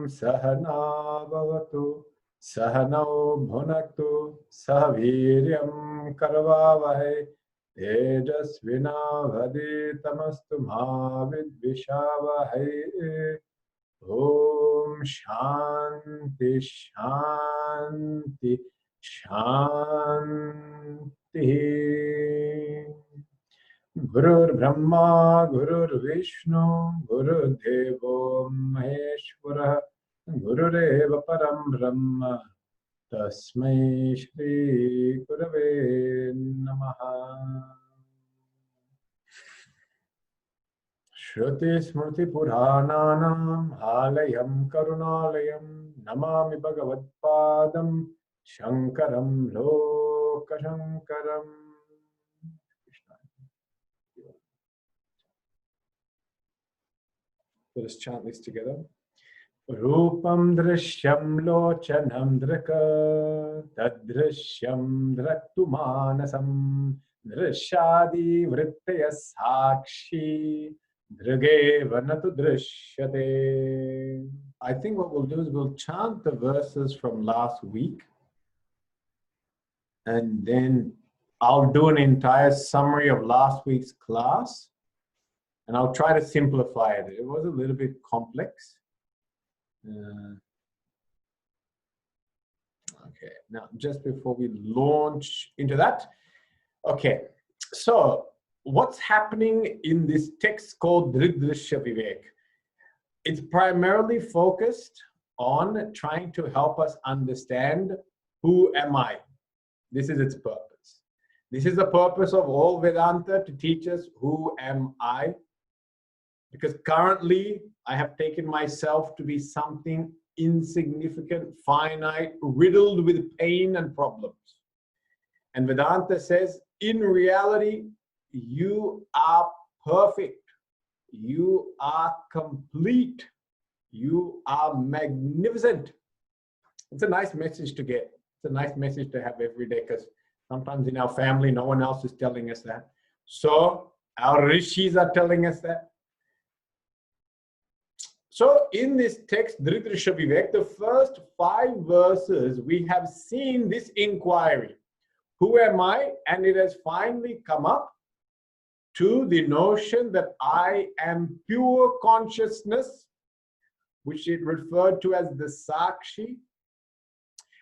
Sahana Bhavatu Sahano Bhunaktu Sahaviryam Karavavahe Tejasvina Tamastu Vidvishavahe. Om Shanti Shanti Shanti. Gurur Brahma, Gurur Vishnu, Gurur Devo Maheshwara, Gurureva Param Brahma, Tasmai Shri Gurave Namaha. Shruti Smriti Purananam Alayam Karunalayam Namami Bhagavad Padam Shankaram Loka Shankaram. Let us chant this together. Rupam Drishyam Lochanam Draka Tadrishyam Draktumanasam Drishyadi Vrittaya Sakshi Drageva Natu Drishyate. I think what we'll do is we'll chant the verses from last week, and then I'll do an entire summary of last week's class, and I'll try to simplify it. It was a little bit complex. Okay, now just before we launch into that, okay, so what's happening in this text called Drig-Drishya Vivek? It's primarily focused on trying to help us understand who am I. This is its purpose. This is the purpose of all Vedanta, to teach us who am I. Because currently I have taken myself to be something insignificant, finite, riddled with pain and problems. And Vedanta says, in reality, you are perfect. You are complete. You are magnificent. It's a nice message to get. It's a nice message to have every day, because sometimes in our family, no one else is telling us that. So our rishis are telling us that. So in this text, Drig-Drishya Vivek, the first 5 verses, we have seen this inquiry. Who am I? And it has finally come up to the notion that I am pure consciousness, which it referred to as the Sakshi.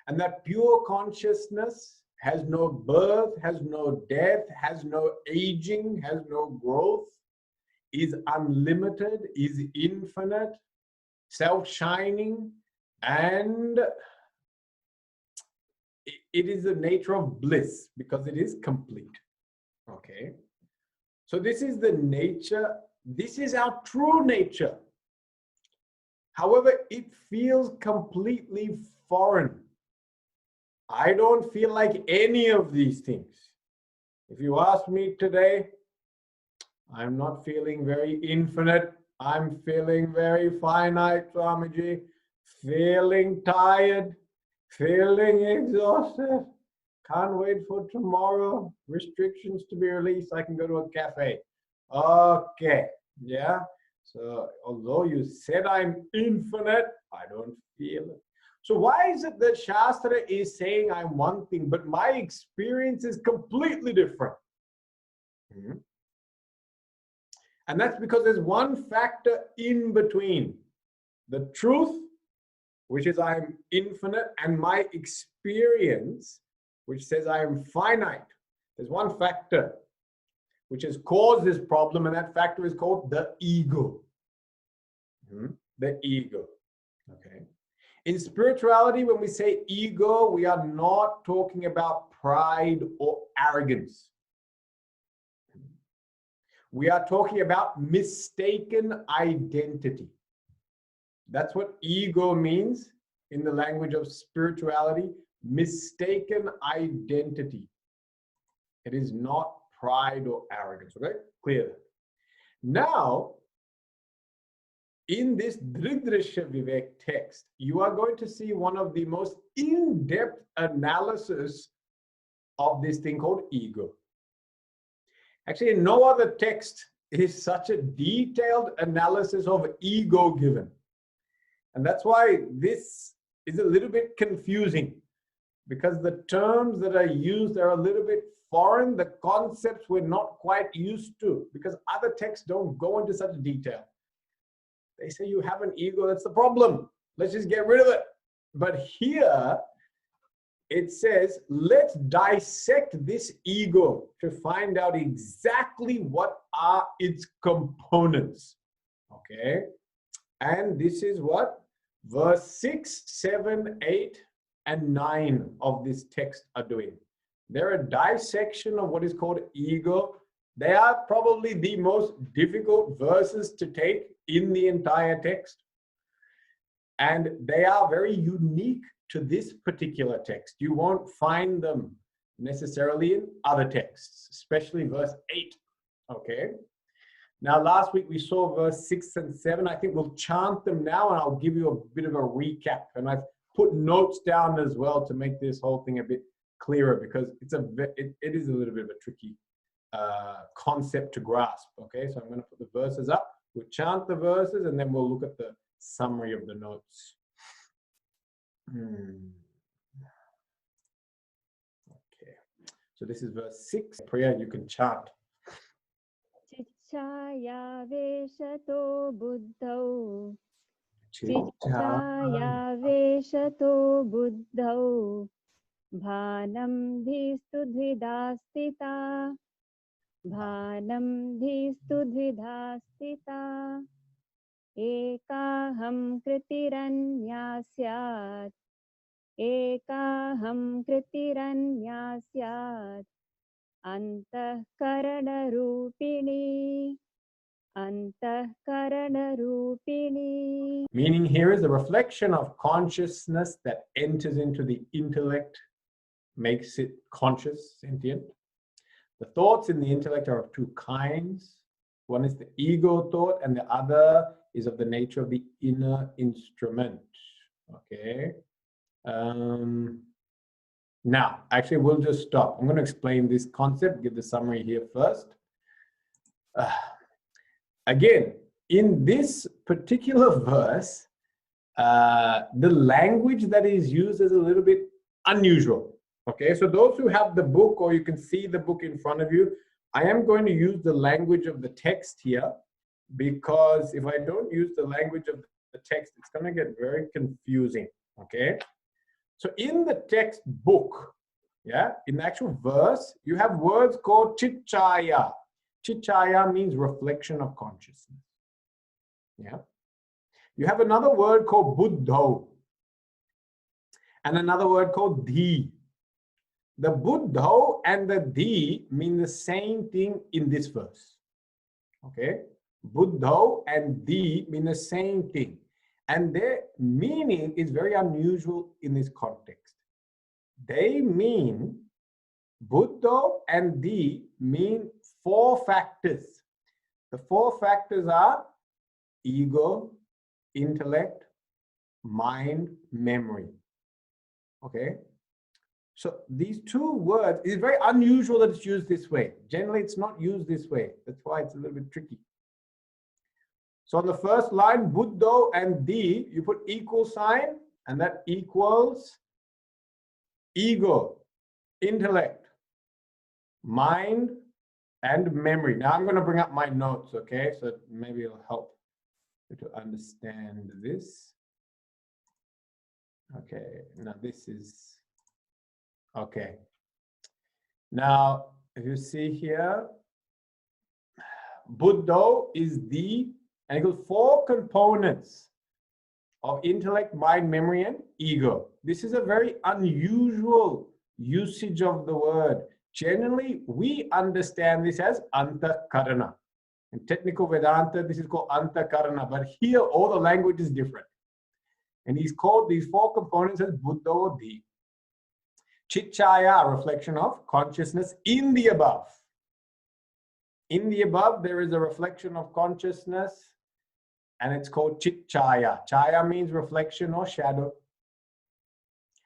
And that pure consciousness has no birth, has no death, has no aging, has no growth, is unlimited, is infinite, self-shining, and it is the nature of bliss because it is complete. Okay, so this is the nature, this is our true nature. However, it feels completely foreign. I don't feel like any of these things. If you ask me today, I'm not feeling very infinite. I'm feeling very finite, Swamiji. Feeling tired, feeling exhausted. Can't wait for tomorrow. Restrictions to be released. I can go to a cafe. Okay, yeah. So although you said I'm infinite, I don't feel it. So why is it that Shastra is saying I'm one thing, but my experience is completely different? And that's because there's one factor in between. The truth, which is I'm infinite, and my experience, which says I am finite. There's one factor which has caused this problem, and that factor is called the ego. The ego. Okay. In spirituality, when we say ego, we are not talking about pride or arrogance. We are talking about mistaken identity. That's what ego means in the language of spirituality, mistaken identity. It is not pride or arrogance, okay? Clear. Now, in this Drig-Drishya Vivek text, you are going to see one of the most in-depth analysis of this thing called ego. Actually, in no other text is such a detailed analysis of ego given. And that's why this is a little bit confusing, because the terms that are used are a little bit foreign. The concepts we're not quite used to, because other texts don't go into such detail. They say you have an ego, that's the problem. Let's just get rid of it. But here it says, let's dissect this ego to find out exactly what are its components. Okay? And this is what verse 6, 7, 8, and 9 of this text are doing. They're a dissection of what is called ego. They are probably the most difficult verses to take in the entire text. And they are very unique to this particular text. You won't find them necessarily in other texts, especially verse 8. Okay? Now, last week we saw verse 6 and 7. I think we'll chant them now, and I'll give you a bit of a recap. And I've put notes down as well to make this whole thing a bit clearer, because it is a little bit of a tricky concept to grasp. Okay, so I'm going to put the verses up. We'll chant the verses, and then we'll look at the summary of the notes. Okay, so this is verse 6. Priya, you can chant. Chichaya veshato buddhau. Chichaya veshato buddhau. Bhanam dhistu dvidastita. Bhanam dhistu dvidastita. Ekaham kritiranyasyat. Ekaham kritiranyasyat. Antahkarana rupini. Antahkarana rupini. Meaning here is the reflection of consciousness that enters into the intellect, makes it conscious, sentient. The thoughts in the intellect are of two kinds. One is the ego thought, and the other is of the nature of the inner instrument. Okay. Now, actually, we'll just stop. I'm going to explain this concept, give the summary here first. Again, in this particular verse, the language that is used is a little bit unusual. Okay, so those who have the book, or you can see the book in front of you, I am going to use the language of the text here, because if I don't use the language of the text, it's going to get very confusing. Okay, so in the textbook, yeah, in the actual verse, you have words called chichaya. Chichaya means reflection of consciousness. Yeah. You have another word called buddho, and another word called dhi. The buddho and the dhi mean the same thing in this verse. Okay? Buddho and dhi mean the same thing. And their meaning is very unusual in this context. They mean, buddho and dhi mean 4 factors. The 4 factors are ego, intellect, mind, memory. Okay? So these 2 words, it's very unusual that it's used this way. Generally, it's not used this way. That's why it's a little bit tricky. So on the first line, buddho and dhi, you put equal sign, and that equals ego, intellect, mind, and memory. Now I'm going to bring up my notes, okay? So maybe it'll help you to understand this. Okay, now this is, okay. Now, if you see here, buddho is the, and it goes 4 components of intellect, mind, memory, and ego. This is a very unusual usage of the word. Generally, we understand this as antakarana. In technical Vedanta, this is called antakarana, but here all the language is different. And he's called these 4 components as buddho or dhi. Chichaya, a reflection of consciousness in the above. In the above, there is a reflection of consciousness, and it's called chichaya. Chaya means reflection or shadow.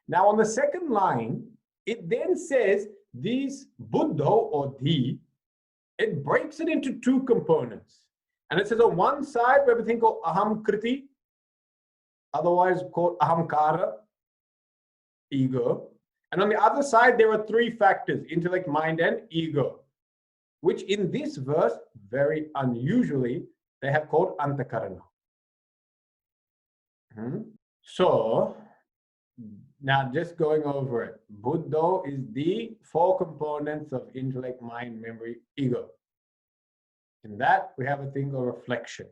Now on the second line, it then says these buddho or dhi, it breaks it into 2 components. And it says on one side, we have a thing called aham kriti, otherwise called ahamkara, ego. And on the other side, there are three factors: intellect, mind, and ego, which in this verse, very unusually, they have called antakarana. So now just going over it, Buddha is the four components of intellect, mind, memory, ego. In that, we have a thing of reflection.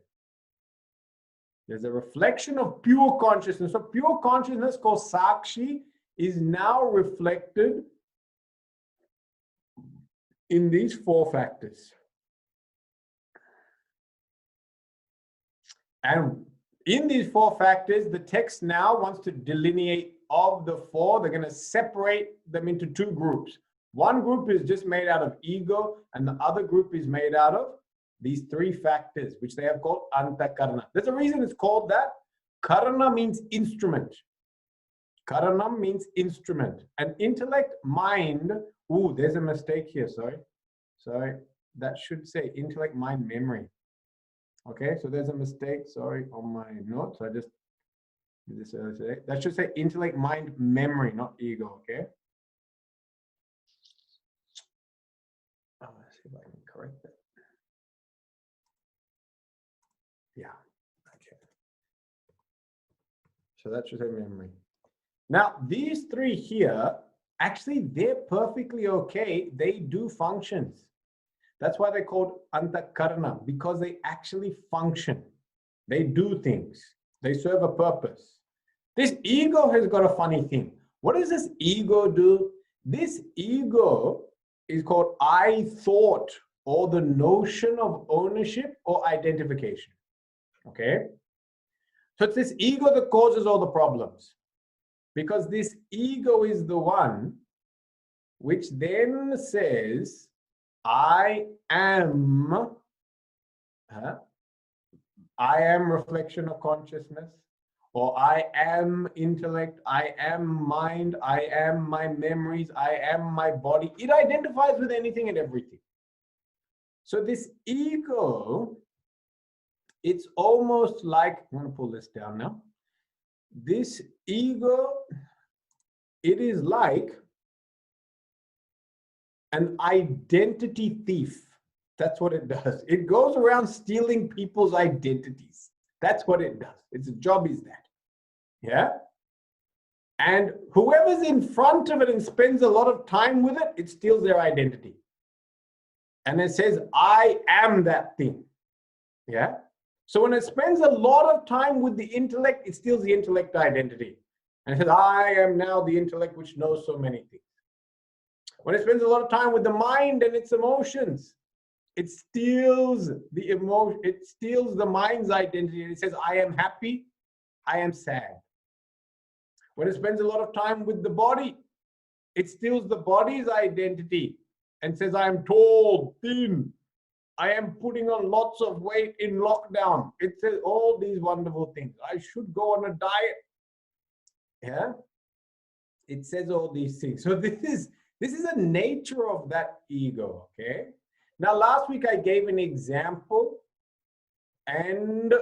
There's a reflection of pure consciousness. So pure consciousness, called Sakshi, is now reflected in these four factors. And in these four factors, the text now wants to delineate of the four. They're going to separate them into two groups. One group is just made out of ego, and the other group is made out of these three factors, which they have called antakarana. There's a reason it's called that. Karana means instrument. Karanam means instrument. And intellect, mind, ooh, there's a mistake here, sorry. That should say intellect, mind, memory. Okay, so there's a mistake, sorry, on my notes. I just did this earlier today. That should say intellect, mind, memory, not ego, okay? Let's see if I can correct that. Yeah, okay. So that should say memory. Now, these three here, actually, they're perfectly okay. They do functions. That's why they're called antakarana, because they actually function. They do things. They serve a purpose. This ego has got a funny thing. What does this ego do? This ego is called I thought, or the notion of ownership or identification. Okay? So it's this ego that causes all the problems. Because this ego is the one which then says, I am reflection of consciousness, or I am intellect, I am mind, I am my memories, I am my body. It identifies with anything and everything. So this ego, it's almost like, I'm going to pull this down now. This ego, it is like an identity thief. That's what it does. It goes around stealing people's identities. That's what it does. Its job is that. Yeah? And whoever's in front of it and spends a lot of time with it, it steals their identity. And it says, I am that thing. Yeah? So when it spends a lot of time with the intellect, it steals the intellect identity. And it says, I am now the intellect which knows so many things. When it spends a lot of time with the mind and its emotions, it steals the emotion, it steals the mind's identity, and it says, I am happy, I am sad. When it spends a lot of time with the body, it steals the body's identity and says, I am tall, thin, I am putting on lots of weight in lockdown. It says all these wonderful things. I should go on a diet. Yeah? It says all these things. So this is the nature of that ego, okay? Now, last week I gave an example, and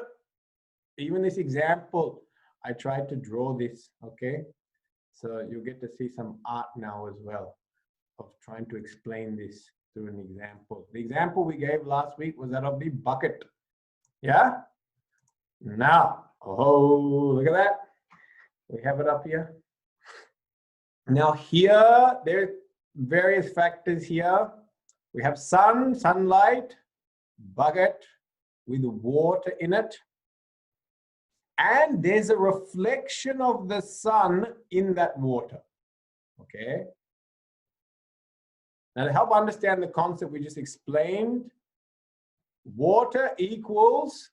even this example, I tried to draw this, okay? So you get to see some art now as well of trying to explain this through an example. The example we gave last week was that of the bucket. Yeah? Now, oh, look at that. We have it up here. Now here, there are various factors here. We have sun, sunlight, bucket with water in it. And there's a reflection of the sun in that water. Okay? Now to help understand the concept we just explained, water equals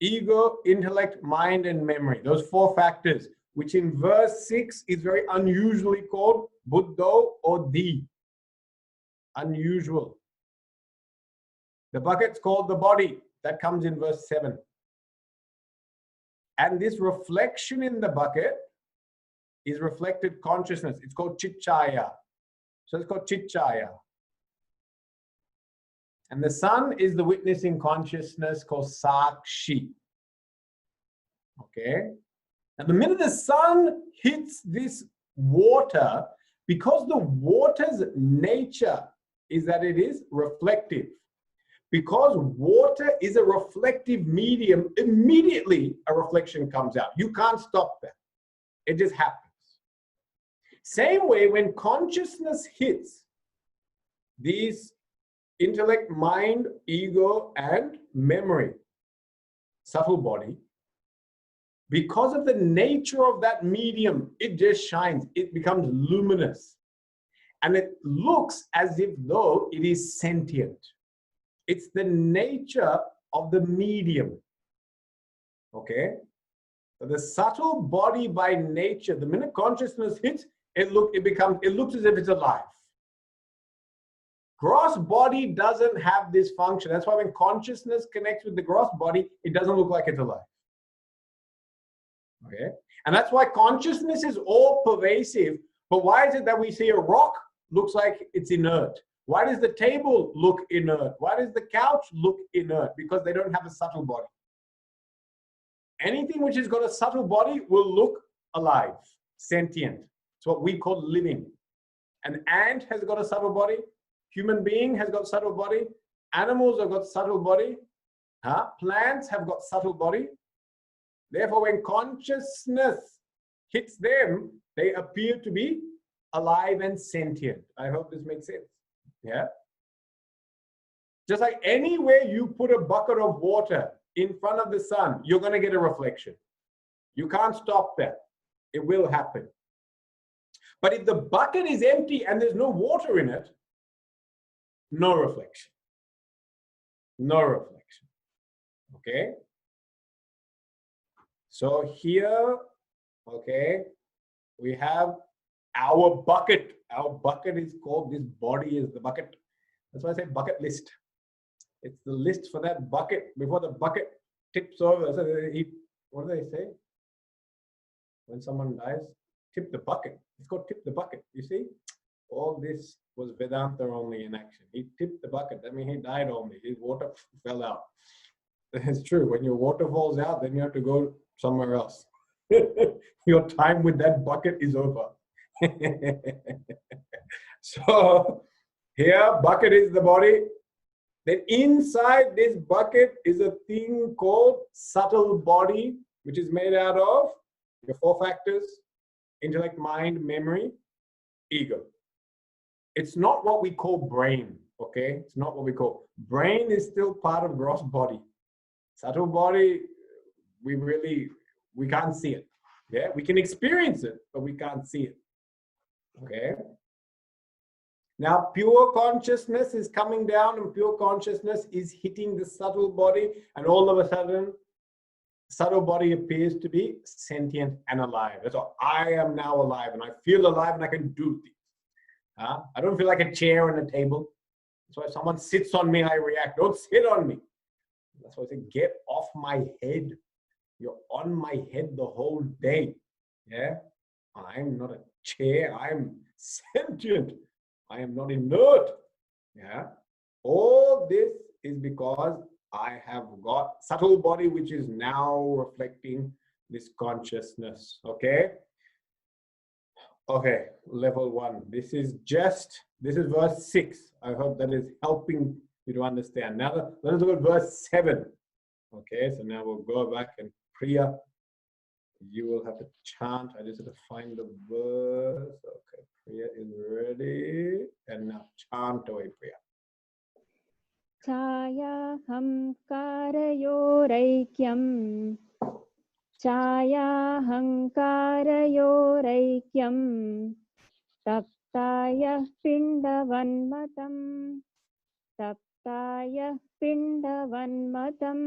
ego, intellect, mind, and memory. Those four factors, which in verse 6 is very unusually called Buddha or the. Unusual. The bucket's called the body. That comes in verse 7. And this reflection in the bucket is reflected consciousness. It's called Chitchaya. So it's called Chitchaya. And the sun is the witnessing consciousness called Sakshi. Okay? And the minute the sun hits this water, because the water's nature is that it is reflective, because water is a reflective medium, immediately a reflection comes out. You can't stop that. It just happens. Same way, when consciousness hits these intellect, mind, ego, and memory, subtle body, because of the nature of that medium, it just shines. It becomes luminous. And it looks as if though it is sentient. It's the nature of the medium. Okay? So the subtle body by nature, the minute consciousness hits, it looks as if it's alive. Gross body doesn't have this function. That's why when consciousness connects with the gross body, it doesn't look like it's alive. Okay? And that's why consciousness is all pervasive. But why is it that we see a rock looks like it's inert? Why does the table look inert? Why does the couch look inert? Because they don't have a subtle body. Anything which has got a subtle body will look alive, sentient. It's what we call living. An ant has got a subtle body. Human being has got subtle body. Animals have got subtle body. Plants have got subtle body. Therefore, when consciousness hits them, they appear to be alive and sentient. I hope this makes sense. Yeah? Just like anywhere you put a bucket of water in front of the sun, you're going to get a reflection. You can't stop that. It will happen. But if the bucket is empty and there's no water in it, no reflection. No reflection. Okay? So here, okay, we have our bucket. Our bucket is called, this body is the bucket. That's why I say bucket list. It's the list for that bucket before the bucket tips over. So what do they say? When someone dies, tip the bucket. It's called tip the bucket. You see? All this was Vedanta only in action. He tipped the bucket. I mean, he died only. His water fell out. It's true. When your water falls out, then you have to go somewhere else. Your time with that bucket is over. So here, bucket is the body. Then inside this bucket is a thing called subtle body, which is made out of your four factors: intellect, mind, memory, ego. It's not what we call brain, okay? It's not what we call. Brain is still part of gross body. Subtle body, we can't see it. Yeah, we can experience it, but we can't see it. Okay? Now, pure consciousness is coming down and pure consciousness is hitting the subtle body, and all of a sudden, subtle body appears to be sentient and alive. That's all. I am now alive and I feel alive and I can do things. I don't feel like a chair and a table. That's why if someone sits on me, I react. Don't sit on me. That's why I say, get off my head. You're on my head the whole day. Yeah? I'm not a chair. I'm sentient. I am not inert. Yeah? All this is because I have got subtle body, which is now reflecting this consciousness. Okay? Okay, level 1. This is verse 6. I hope that is helping you to understand. Now, let us look at verse 7. Okay, so now we'll go back and Priya, you will have to chant. I just have to find the verse. Okay, Priya is ready. And now chant away, Priya. Chayaham karayoraikyam Chayaham karayoraikyam Taptayah pindavanmatam Taptayah pindavanmatam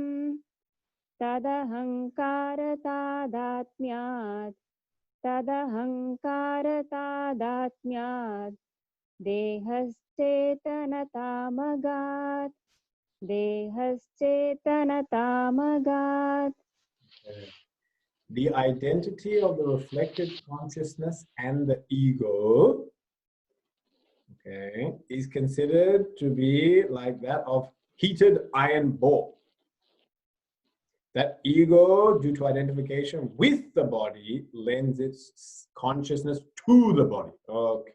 Tadahankaratadaatmyat Tadahankaratadaatmyat Dehaschetanatāmagat Dehaschetanatāmagat. The identity of the reflected consciousness and the ego, okay, is considered to be like that of heated iron ball. That ego, due to identification with the body, lends its consciousness to the body. Okay.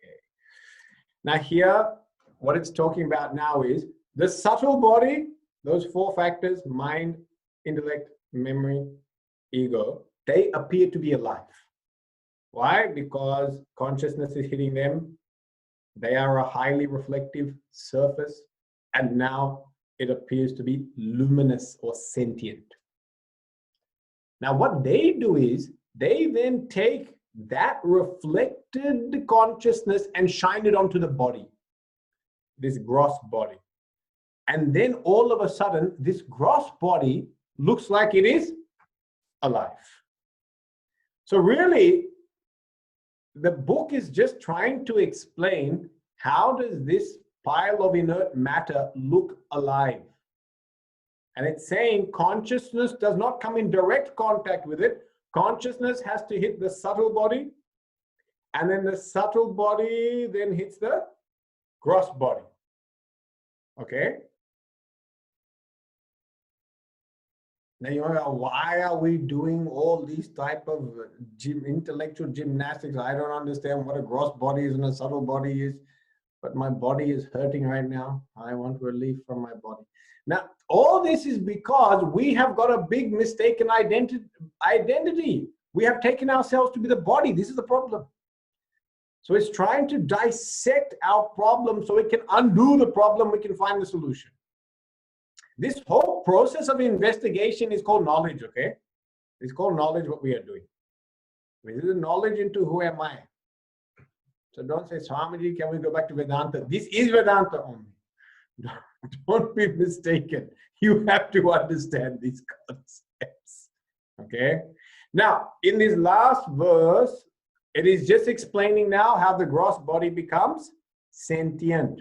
Now here, what it's talking about now is the subtle body, those four factors, mind, intellect, memory, ego, they appear to be alive. Why? Because consciousness is hitting them. They are a highly reflective surface, and now it appears to be luminous or sentient. Now, what they do is they then take that reflected consciousness and shine it onto the body, this gross body. And then all of a sudden, this gross body looks like it is alive. So really, the book is just trying to explain how does this pile of inert matter look alive. And it's saying consciousness does not come in direct contact with it. Consciousness has to hit the subtle body, and then the subtle body then hits the gross body. Okay? Now you know, why are we doing all these type of intellectual gymnastics? I don't understand what a gross body is and a subtle body is, but my body is hurting right now. I want relief from my body. Now, all this is because we have got a big mistaken identity. We have taken ourselves to be the body. This is the problem. So it's trying to dissect our problem so it can undo the problem, we can find the solution. This whole process of investigation is called knowledge, okay? It's called knowledge, what we are doing. This is knowledge into who am I. So don't say, Swamiji, can we go back to Vedanta? This is Vedanta only. Don't be mistaken. You have to understand these concepts, okay? Now, in this last verse, it is just explaining now how the gross body becomes sentient.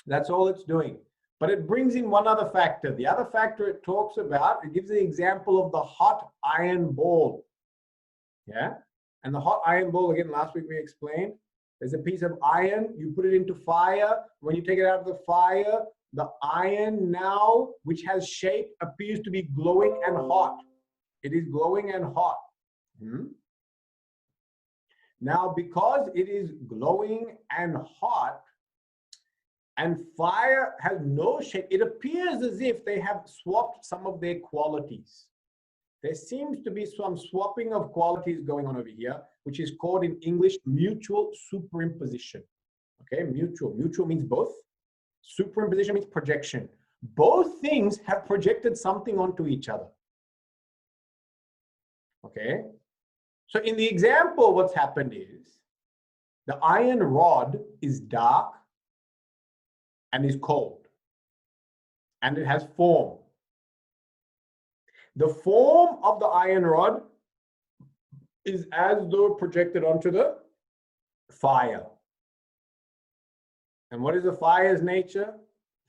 That's all it's doing. But it brings in one other factor. The other factor it talks about, it gives the example of the hot iron ball. Yeah? And the hot iron ball, again, last week we explained, there's a piece of iron, you put it into fire. When you take it out of the fire, the iron now, which has shape, appears to be glowing and hot. It is glowing and hot. Now, because it is glowing and hot, and fire has no shape, it appears as if they have swapped some of their qualities. There seems to be some swapping of qualities going on over here, which is called in English mutual superimposition. Okay, mutual. Mutual means both. Superimposition means projection. Both things have projected something onto each other. Okay, so in the example, what's happened is the iron rod is dark and is cold, and it has form. The form of the iron rod is as though projected onto the fire. And what is the fire's nature?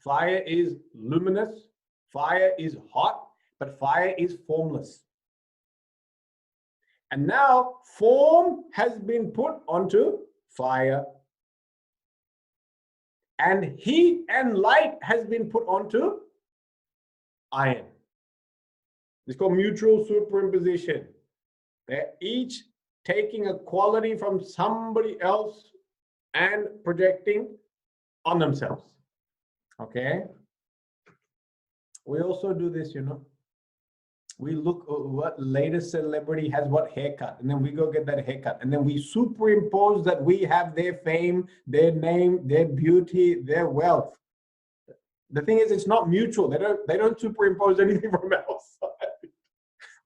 Fire is luminous, fire is hot, but fire is formless. And now form has been put onto fire, and heat and light has been put onto iron. It's called mutual superimposition. They're each taking a quality from somebody else and projecting on themselves. Okay? We also do this, you know. We look at what latest celebrity has what haircut, and then we go get that haircut, and then we superimpose that we have their fame, their name, their beauty, their wealth. The thing is, it's not mutual. They don't superimpose anything from our side.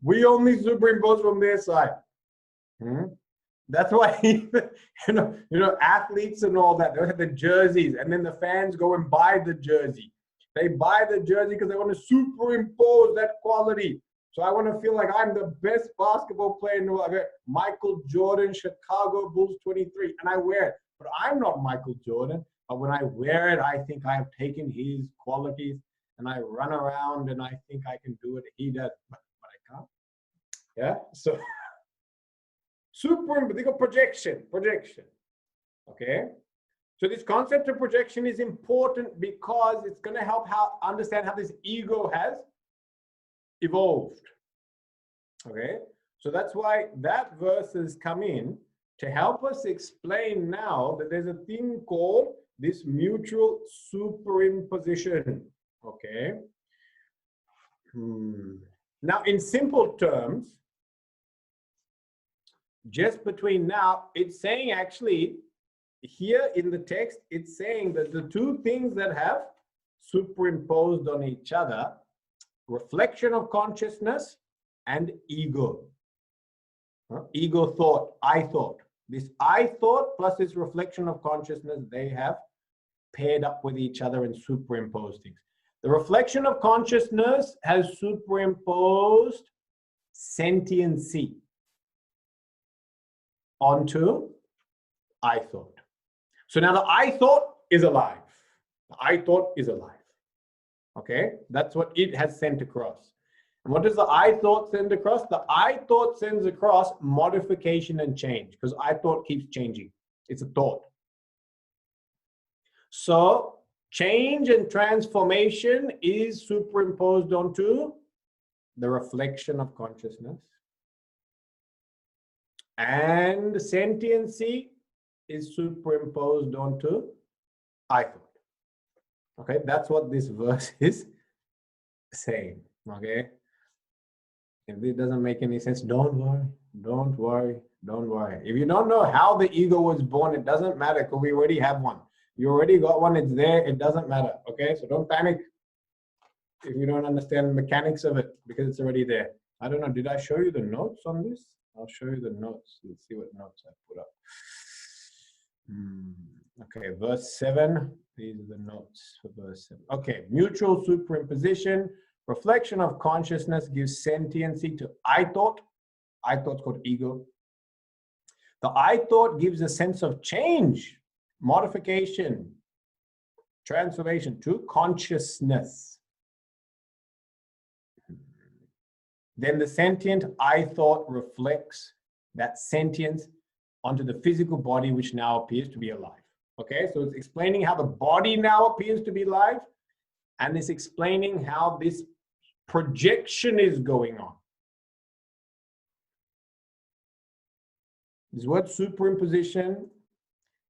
We only superimpose from their side. That's why you know athletes and all that, they have the jerseys, and then the fans go and buy the jersey. They buy the jersey because they want to superimpose that quality. So I want to feel like I'm the best basketball player in the world. Michael Jordan, Chicago Bulls 23, and I wear it. But I'm not Michael Jordan. But when I wear it, I think I have taken his qualities, and I run around and I think I can do what he does, but I can't. Yeah. So projection. Okay. So this concept of projection is important because it's going to help understand how this ego has evolved. Okay, so that's why that verse has come in to help us explain now that there's a thing called this mutual superimposition. Okay. Now, in simple terms, just between now, it's saying actually here in the text, it's saying that the two things that have superimposed on each other, reflection of consciousness and ego. Ego thought, I thought. This I thought plus this reflection of consciousness, they have paired up with each other and superimposed things. The reflection of consciousness has superimposed sentiency onto I thought. So now the I thought is alive. The I thought is alive. Okay, that's what it has sent across. And what does the I thought send across? The I thought sends across modification and change, because I thought keeps changing. It's a thought. So change and transformation is superimposed onto the reflection of consciousness. And sentiency is superimposed onto I thought. Okay, that's what this verse is saying. Okay, if this doesn't make any sense, don't worry, don't worry, don't worry. If you don't know how the ego was born, it doesn't matter, because we already have one. You already got one, it's there, it doesn't matter. Okay, so don't panic if you don't understand the mechanics of it, because it's already there. I don't know, did I show you the notes on this? I'll show you the notes. Let's see what notes I put up. Okay, verse 7. These are the notes for verse 7. Okay, mutual superimposition. Reflection of consciousness gives sentiency to I thought. I thought's called ego. The I thought gives a sense of change, modification, transformation to consciousness. Then the sentient I thought reflects that sentience onto the physical body, which now appears to be alive. Okay, so it's explaining how the body now appears to be alive, and it's explaining how this projection is going on. This word superimposition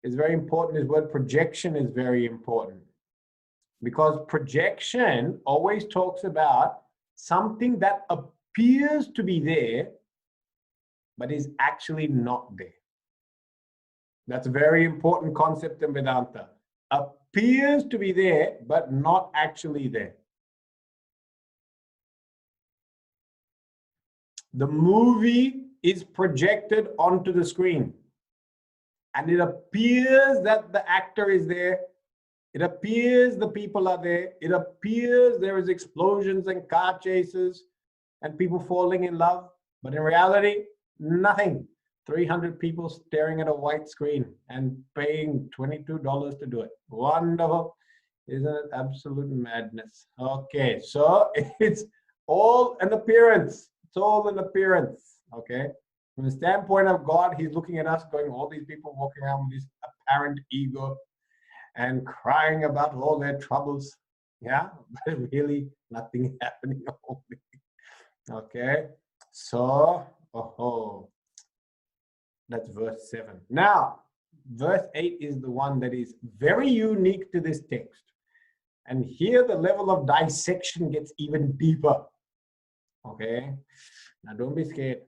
is very important. This word projection is very important, because projection always talks about something that appears to be there, but is actually not there. That's a very important concept in Vedanta. Appears to be there, but not actually there. The movie is projected onto the screen, and it appears that the actor is there. It appears the people are there. It appears there is explosions and car chases and people falling in love, but in reality, nothing. 300 people staring at a white screen and paying $22 to do it. Wonderful. Isn't it absolute madness? Okay, so it's all an appearance. It's all an appearance. Okay. From the standpoint of God, he's looking at us going, all these people walking around with this apparent ego and crying about all their troubles. Yeah, but really nothing happening. Okay. So, that's verse 7. Now, verse 8 is the one that is very unique to this text. And here the level of dissection gets even deeper. Okay? Now, don't be scared.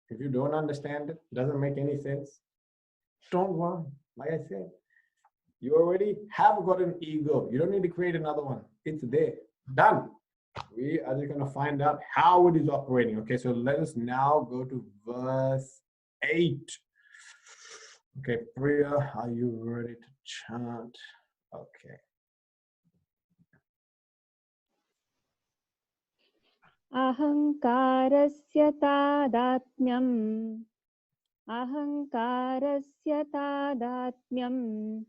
If you don't understand it, doesn't make any sense, don't worry. Like I said, you already have got an ego. You don't need to create another one. It's there. Done. We are just going to find out how it is operating. Okay, so let us now go to verse 8. Okay, Priya, are you ready to chant? Okay. Ahankarasya tadatmyam. Ahankarasya tadatmyam.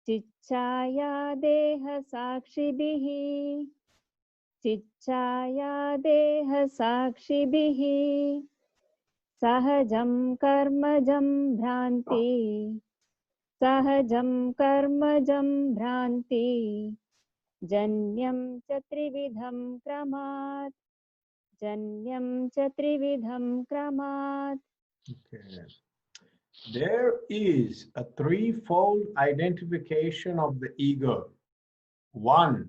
Chichaya deha sakshibhihi. Chichaya deha sakshibhihi. Sahajam karmajam bhranti. Sahajam karmajam bhranti. Janyam cha trividham kramat. जन्यं च त्रिविधं क्रमात्. Okay. There is a threefold identification of the ego. One,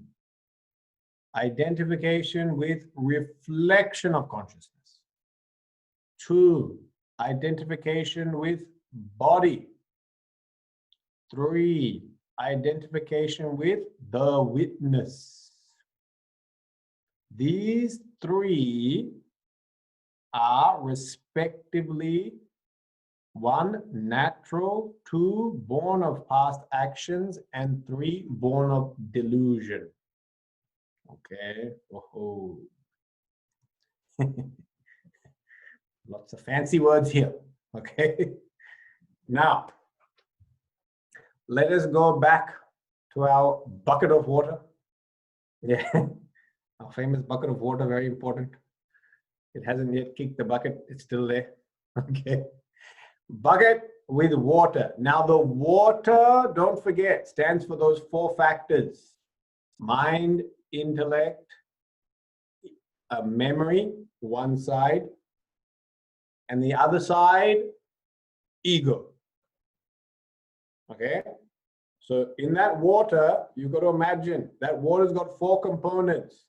identification with reflection of consciousness. Two, identification with body. Three, identification with the witness. These three are respectively: one, natural; two, born of past actions; and three, born of delusion. Okay. Oh. Lots of fancy words here. Okay. Now, let us go back to our bucket of water. Yeah. Our famous bucket of water, very important. It hasn't yet kicked the bucket. It's still there. Okay. Bucket with water. Now the water, don't forget, stands for those four factors: mind, intellect, memory, one side, and the other side, ego. Okay. So in that water, you've got to imagine that water's got four components: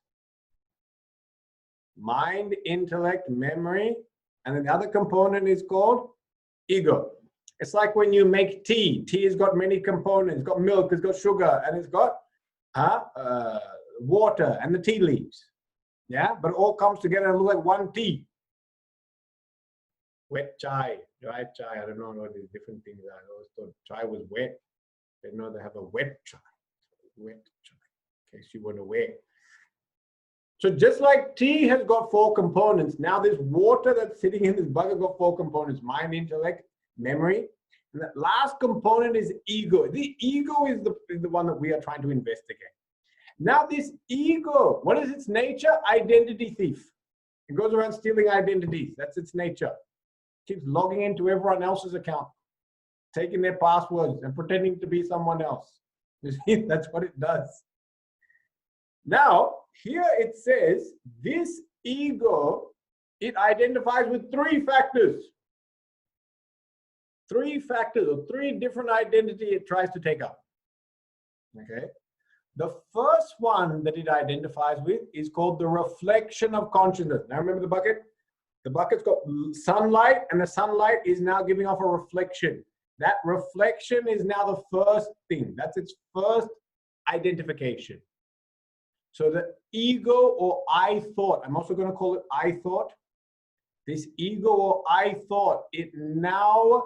mind, intellect, memory, and then the other component is called ego. It's like when you make tea. Tea has got many components. It's got milk, it's got sugar, and it's got water and the tea leaves. Yeah, but it all comes together and looks like one tea. Wet chai, dry chai. I don't know what these different things are. I always thought chai was wet. I didn't know they have a wet chai. Wet chai, in case you weren't aware. So just like tea has got four components, now this water that's sitting in this bucket got four components: mind, intellect, memory. And that last component is ego. The ego is the one that we are trying to investigate. Now this ego, what is its nature? Identity thief. It goes around stealing identities. That's its nature. It keeps logging into everyone else's account, taking their passwords and pretending to be someone else. You see, that's what it does. Now, here it says this ego, it identifies with three factors. Three factors, or three different identities it tries to take up. Okay. The first one that it identifies with is called the reflection of consciousness. Now remember the bucket? The bucket's got sunlight, and the sunlight is now giving off a reflection. That reflection is now the first thing. That's its first identification. So the ego or I thought, I'm also going to call it I thought. This ego or I thought, it now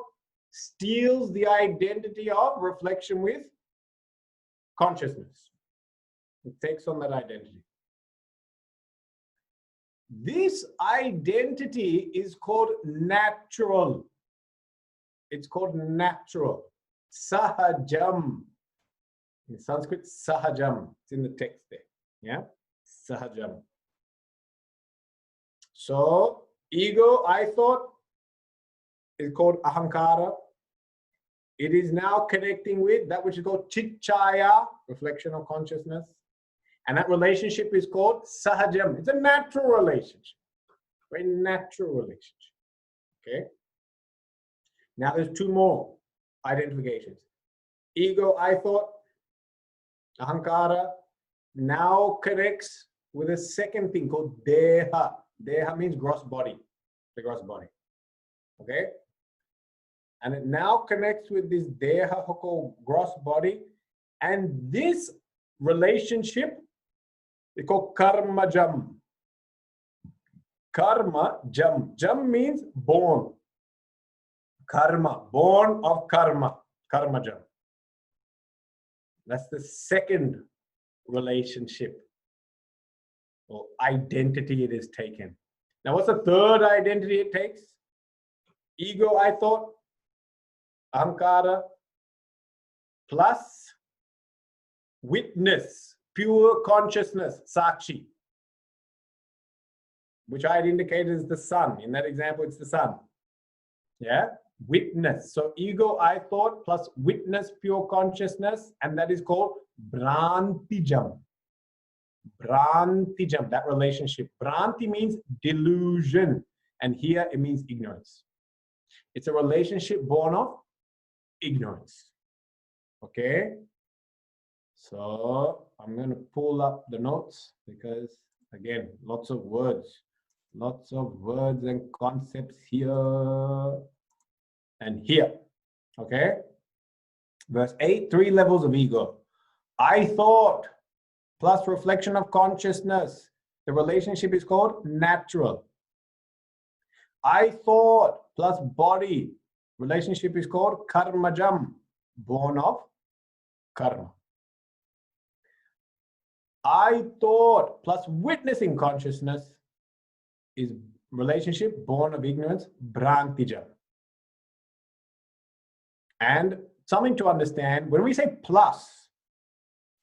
steals the identity of reflection with consciousness. It takes on that identity. This identity is called natural. It's called natural. Sahajam. In Sanskrit, sahajam. It's in the text there. Yeah? Sahajam. So, ego, I thought, is called ahankara. It is now connecting with that which is called chitchaya, reflection of consciousness. And that relationship is called sahajam. It's a natural relationship. Very natural relationship. Okay? Now there's two more identifications. Ego, I thought, ahankara, now connects with a second thing called deha. Deha means gross body, the gross body. Okay? And it now connects with this deha called gross body. And this relationship is called karma jam. Karma jam. Jam means born. Karma, born of karma. Karma jam. That's the second relationship or identity it is taken. Now, what's the third identity it takes? Ego, I thought, ahankara, plus witness, pure consciousness, sakshi, which I had indicated is the sun. In that example, it's the sun. Yeah? Witness. So ego, I thought, plus witness, pure consciousness, and that is called Brantijam. Brantijam, that relationship. Branti means delusion, and here it means ignorance. It's a relationship born of ignorance. Okay? So I'm going to pull up the notes because, again, lots of words and concepts here and here. Okay? Verse 8, 3 levels of ego. I thought plus reflection of consciousness. The relationship is called natural. I thought plus body. Relationship is called karmajam, born of karma. I thought plus witnessing consciousness is relationship born of ignorance, brantijam. And something to understand, when we say plus,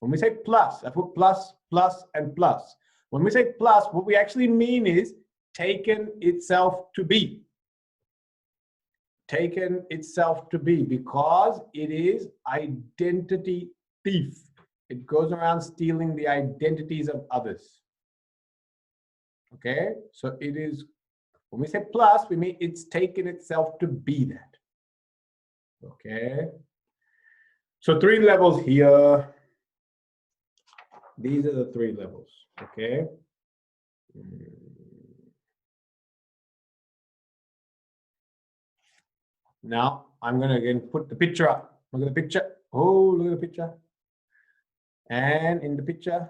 I put plus, plus, and plus. When we say plus, what we actually mean is taken itself to be. Taken itself to be, because it is identity thief. It goes around stealing the identities of others. Okay? So it is, when we say plus, we mean it's taken itself to be that. Okay? So 3 levels here. These are the 3 levels. Okay? Now, I'm going to again put the picture up. Look at the picture. Oh, look at the picture. And in the picture,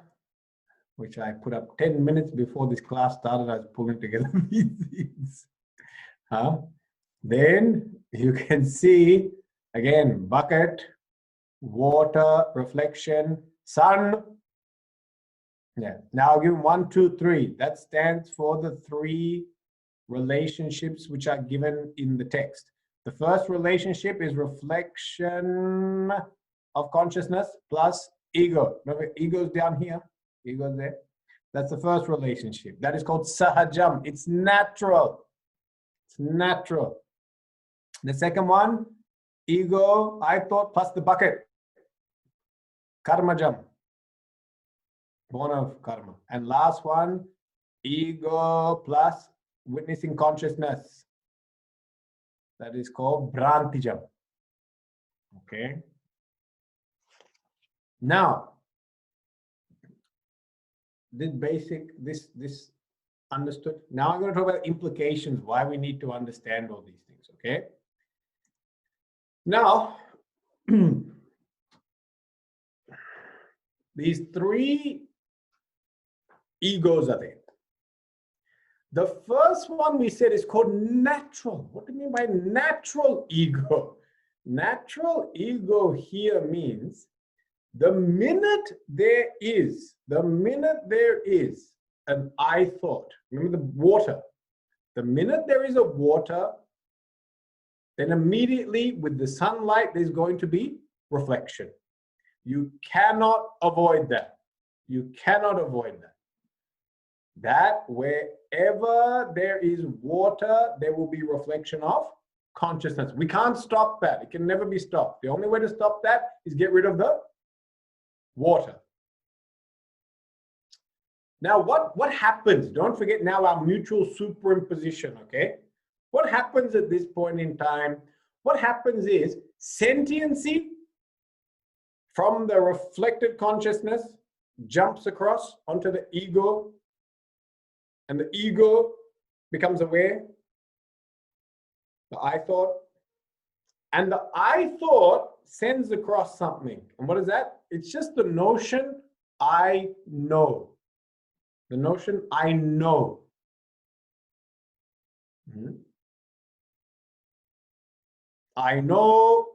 which I put up 10 minutes before this class started, I was pulling together these things. Then you can see, again, bucket, water, reflection, sun. Yeah. Now I'll give 1, 2, 3. That stands for the 3 relationships which are given in the text. The first relationship is reflection of consciousness plus ego. Remember, ego's down here, ego's there. That's the first relationship. That is called sahajam. It's natural. It's natural. The second one, ego, I thought, plus the bucket. Karmajam. Born of karma. And last one, ego plus witnessing consciousness. That is called brantijam. Okay. Now, this understood. Now I'm going to talk about implications, why we need to understand all these things. Okay. Now, these 3 egos are there. The first one we said is called natural. What do you mean by natural ego? Natural ego here means the minute there is an I thought, remember the water, the minute there is a water, then immediately with the sunlight, there's going to be reflection. You cannot avoid that. You cannot avoid that. That wherever there is water, there will be reflection of consciousness. We can't stop that. It can never be stopped. The only way to stop that is get rid of the water. Now, what happens? Don't forget now our mutual superimposition, okay? What happens at this point in time? What happens is sentiency from the reflected consciousness jumps across onto the ego, and the ego becomes aware, the I thought, and the I thought sends across something. And what is that? It's just the notion I know. The notion I know. I know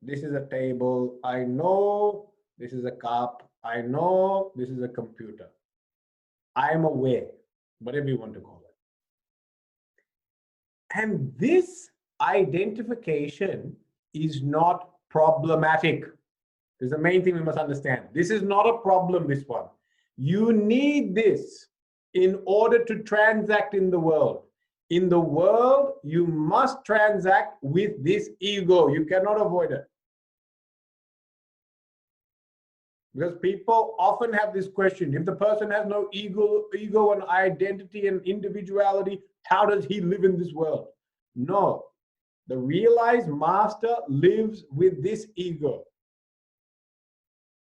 this is a table. I know this is a cup. I know this is a computer. I am aware, whatever you want to call it. And this identification is not problematic. This is the main thing we must understand. This is not a problem, this one. You need this in order to transact in the world. In the world, you must transact with this ego. You cannot avoid it. Because people often have this question: if the person has no ego and identity and individuality, how does he live in this world? No, the realized master lives with this ego.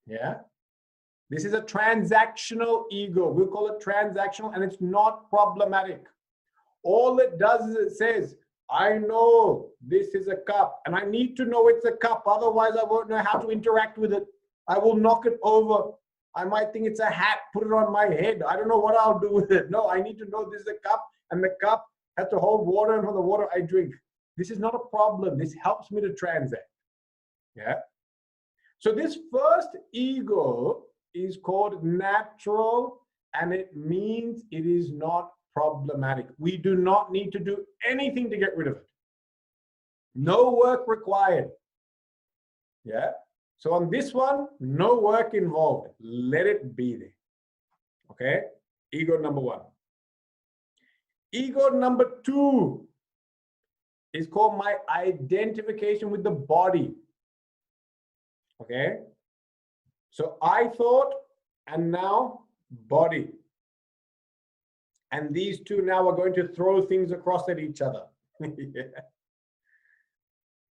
Yeah, this is a transactional ego. We'll call it transactional, and it's not problematic. All it does is it says, I know this is a cup, and I need to know it's a cup. Otherwise, I won't know how to interact with it. I will knock it over. I might think it's a hat, put it on my head. I don't know what I'll do with it. No, I need to know this is a cup, and the cup has to hold water, and from the water I drink. This is not a problem. This helps me to transact. Yeah. So this first ego is called natural, and it means it is not problematic. We do not need to do anything to get rid of it. No work required. Yeah. So on this one, no work involved. Let it be there. Okay? Ego number one. Ego number two is called my identification with the body. Okay? So I thought, and now body. And these two now are going to throw things across at each other. Yeah.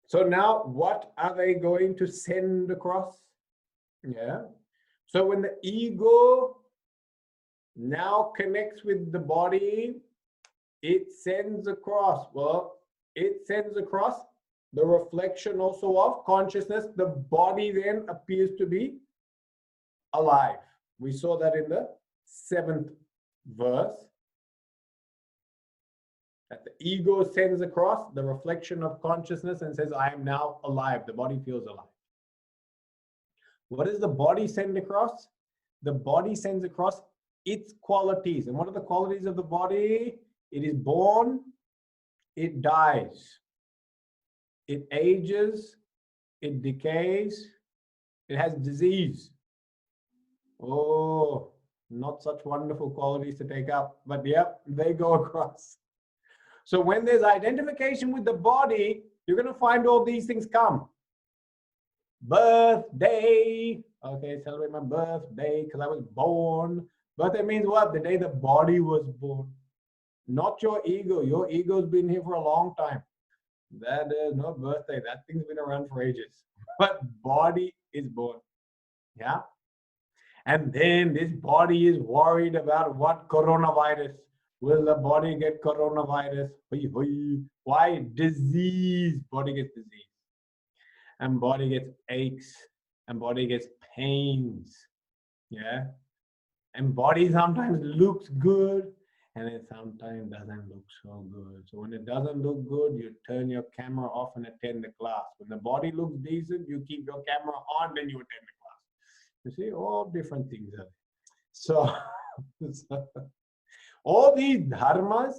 So now what are they going to send across? Yeah. So when the ego now connects with the body, it sends across, well, it sends across the reflection also of consciousness. The body then appears to be alive. We saw that in the 7th verse. That the ego sends across the reflection of consciousness and says, I am now alive. The body feels alive. What does the body send across? The body sends across its qualities. And what are the qualities of the body? It is born, it dies, it ages, it decays, it has disease. Oh, not such wonderful qualities to take up, but yep, they go across. So when there's identification with the body, you're going to find all these things come. Birthday. Okay, celebrate my birthday because I was born. Birthday means what? The day the body was born. Not your ego. Your ego's been here for a long time. That is no birthday. That thing's been around for ages. But body is born. Yeah. And then this body is worried about what? Coronavirus. Will the body get coronavirus? Why? Disease. Body gets disease. And body gets aches. And body gets pains. Yeah. And body sometimes looks good. And it sometimes doesn't look so good. So when it doesn't look good, you turn your camera off and attend the class. When the body looks decent, you keep your camera on, then you attend the class. You see, all different things are there. So all these dharmas,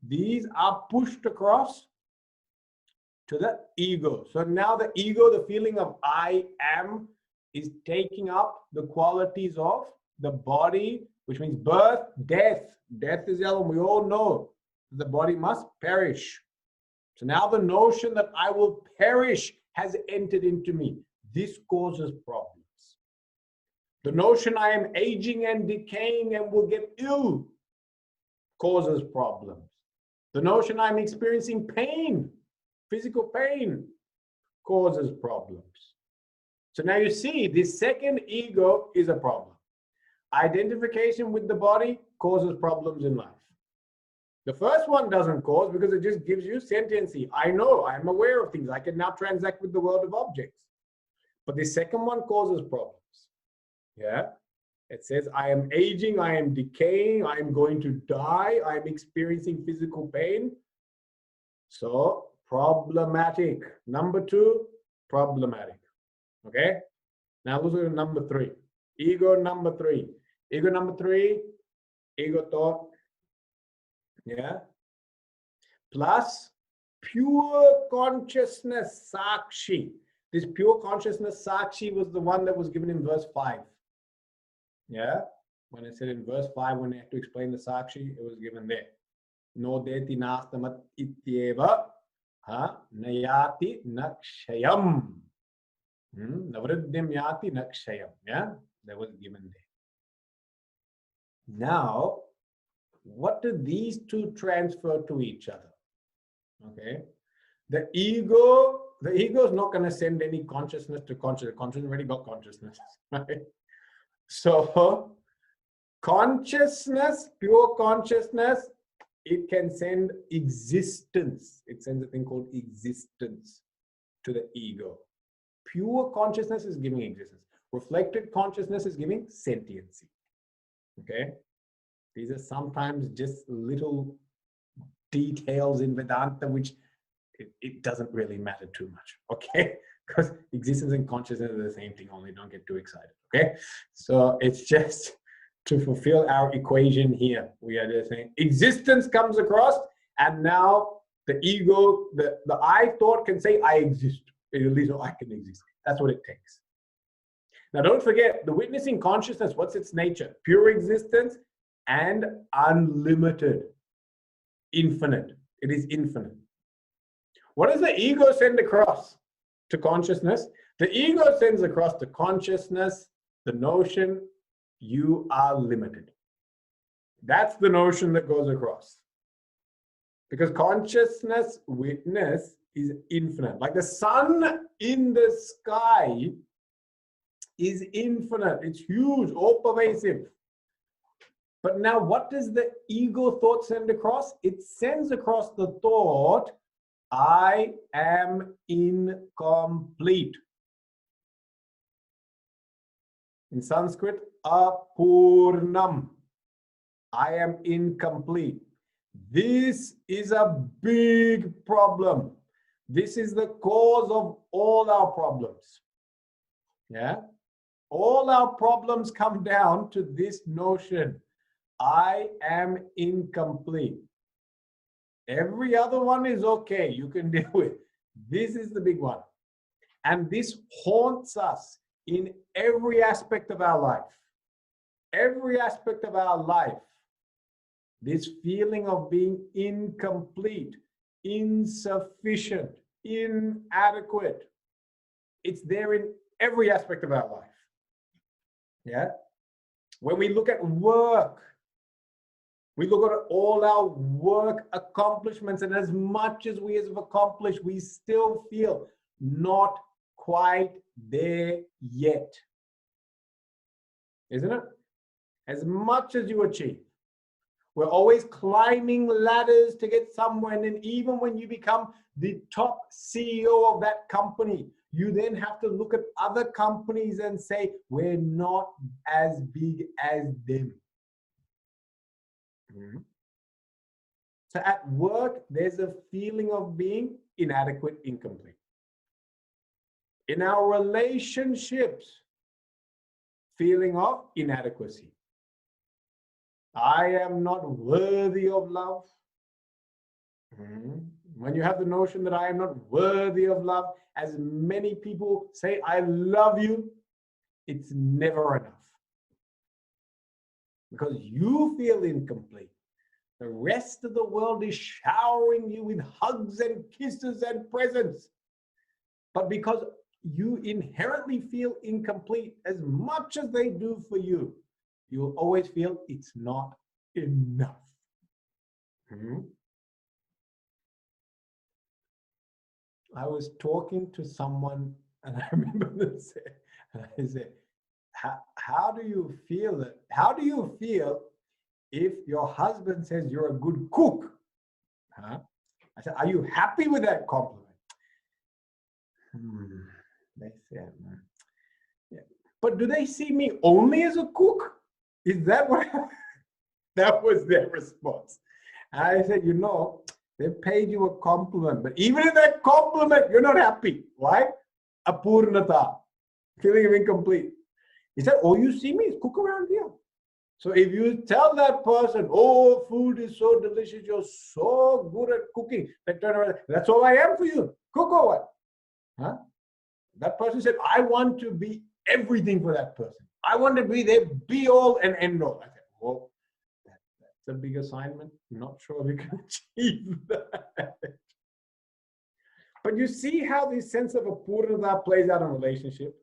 these are pushed across to the ego. So now the ego, the feeling of I am, is taking up the qualities of the body, which means birth, death. Death is the element. We all know the body must perish. So now the notion that I will perish has entered into me. This causes problems. The notion I am aging and decaying and will get ill causes problems. The notion I'm experiencing pain, physical pain, causes problems. So now you see, this second ego is a problem. Identification with the body causes problems in life. The first one doesn't cause because it just gives you sentiency. I know, I'm aware of things. I can now transact with the world of objects. But the second one causes problems. Yeah. It says, I am aging, I am decaying, I am going to die, I am experiencing physical pain. So, problematic. Number 2, problematic. Okay? Now let's go to number 3. Ego number 3. Ego number 3, ego thought. Yeah? Plus pure consciousness, sakshi. This pure consciousness, sakshi, was the one that was given in verse 5. Yeah, when I said in verse 5, when I had to explain the sakshi, it was given there. No deti nastamat ityeva nayati nakshayam. Navriddhim yati nakshayam. Yeah, that was given there. Now, what do these two transfer to each other? Okay, the ego is not going to send any consciousness to consciousness. Consciousness already got consciousness, right? So consciousness, pure consciousness, it can send existence. It sends a thing called existence to the ego. Pure consciousness is giving existence. Reflected consciousness is giving sentiency. Okay, these are sometimes just little details in Vedanta which it doesn't really matter too much, okay? Because existence and consciousness are the same thing, only don't get too excited, okay? So it's just to fulfill our equation here. We are just saying existence comes across, and now the ego, the I thought can say I exist. At least I can exist. That's what it takes. Now don't forget, the witnessing consciousness, what's its nature? Pure existence and unlimited. Infinite. It is infinite. What does the ego send across to consciousness? The ego sends across to consciousness the notion you are limited. That's the notion that goes across. Because consciousness, witness, is infinite. Like the sun in the sky is infinite. It's huge, all pervasive. But now what does the ego thought send across? It sends across the thought, I am incomplete. In Sanskrit, apurnam. I am incomplete. This is a big problem. This is the cause of all our problems. Yeah? All our problems come down to this notion. I am incomplete. Every other one is okay, you can deal with. This is the big one. And this haunts us in every aspect of our life. Every aspect of our life. This feeling of being incomplete, insufficient, inadequate. It's there in every aspect of our life. Yeah? When we look at work, we look at all our work accomplishments, and as much as we have accomplished, we still feel not quite there yet. Isn't it? As much as you achieve, we're always climbing ladders to get somewhere, and then even when you become the top CEO of that company, you then have to look at other companies and say, we're not as big as them. So at work, there's a feeling of being inadequate, incomplete. In our relationships, feeling of inadequacy. I am not worthy of love. When you have the notion that I am not worthy of love, as many people say, I love you, it's never enough. Because you feel incomplete. The rest of the world is showering you with hugs and kisses and presents. But because you inherently feel incomplete, as much as they do for you, you will always feel it's not enough. I was talking to someone, and I remember them saying, I said, how do you feel it? How do you feel if your husband says you're a good cook? I said, are you happy with that compliment? They said, yeah. But do they see me only as a cook? Is that what? That was their response. And I said, you know, they paid you a compliment, but even in that compliment, you're not happy. Why? Apurnata, feeling of incomplete. He said, oh, you see me is cook around here. So if you tell that person, oh, food is so delicious, you're so good at cooking, they turn around, that's all I am for you. Cook or what? Huh? That person said, I want to be everything for that person. I want to be their be all and end all. I said, well, that's a big assignment. I'm not sure we can achieve that. But you see how this sense of apurnata plays out in relationship?